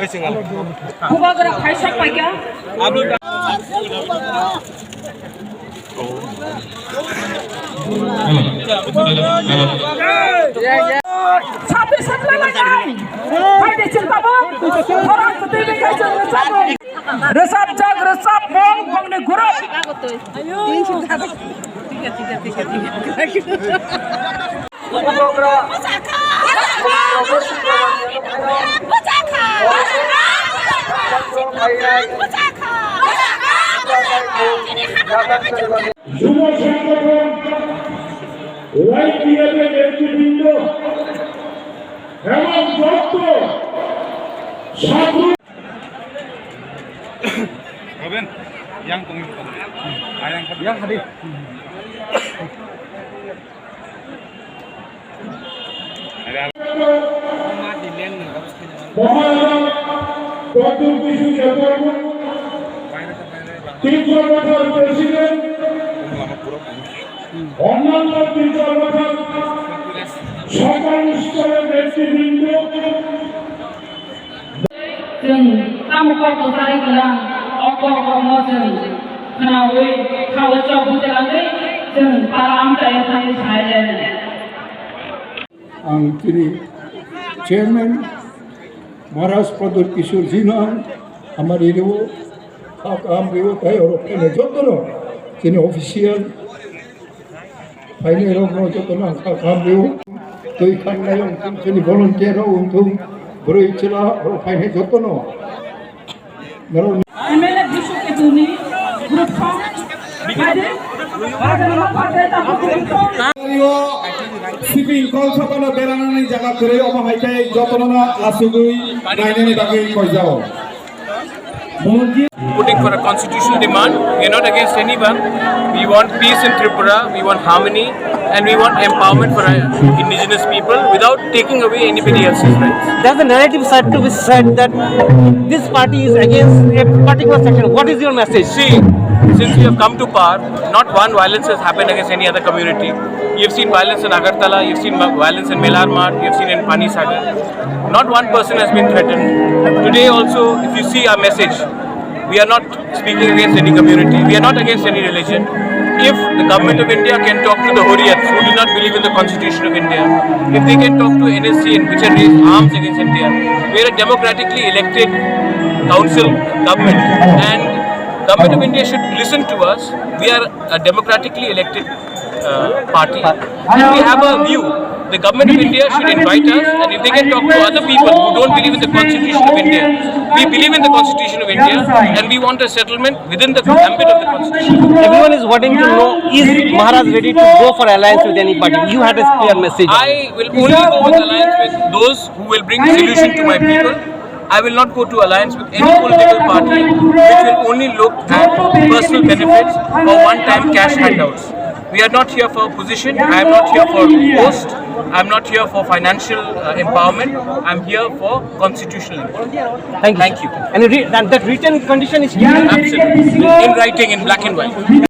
Bubagra खाइसक पाइ क्या छापी सकले लगाई फाइदे चिंता बो orang seperti kaca resap jag resap bong bong ne gurap ayo tiga যুব সংগঠন ওয়াইপিএফের নেতৃবৃন্দ এবং যত ছাত্র Robin, yang pengumuman, yang hadir. মহারাজ কত কিছু যখন 300 বছর প্রেসিডেন্ট অন্যান্য 300 বছর সকল স্তরের নেতৃবৃন্দ जों तामुखौ जारि गोनां अक्ट'आव जों खोनावै खावलायाव बुजायनानै जों आराम जायगानि सायलायनाय आं दिनै चेयरमेन महाराज प्रदीप किशोर जी नाम हमारे रिवो काम रिवो कहे और अपने जोतनो जिन्हें ऑफिशियल फाइनल रोग नो जोतनो काम रिवो तो इखान लायों तुम जिन्हें वॉलंटियर हो तुम बड़े इचला और फाइनल जोतनो नरो एमएलए विश्व के दुनी बुखुक्सोंग बिखादे बाजारमा पार्टीता बुखुक्सोंग सिपिं कल सापानो बेरानानै जागा करे अमा हाइथाय जतनना आसुगुई नायनायनि बागै कयजाव Putting for a constitutional demand. We are not against anyone. We want peace in Tripura, we want harmony, and we want empowerment for our indigenous people without taking away anybody else's rights. There's a narrative side to be said that this party is against a particular section. What is your message? See, since we have come to power, not one violence has happened against any other community. You've seen violence in Agartala, you've seen violence in Melarmat, you've seen in Panisagar. Not one person has been threatened. Today also, if you see our message, we are not speaking against any community, we are not against any religion. If the government of India can talk to the Hurriyats who do not believe in the constitution of India, if they can talk to NSC which are raised arms against India, we are a democratically elected council government and government of India should listen to us. We are a democratically elected party and we have a view. The government of India should invite us, and if they can talk to other people who don't believe in the constitution of India, we believe in the constitution of India and we want a settlement within the ambit of the constitution. Everyone is wanting to know, is Maharaj ready to go for alliance with any party? You had a clear message. I will only go with alliance with those who will bring solution to my people. I will not go to alliance with any political party which will only look at personal benefits or one-time cash handouts. We are not here for position, I am not here for post, I am not here for financial empowerment, I am here for constitutional empowerment. Thank you. And that written condition is Absolutely. In writing, in black and white.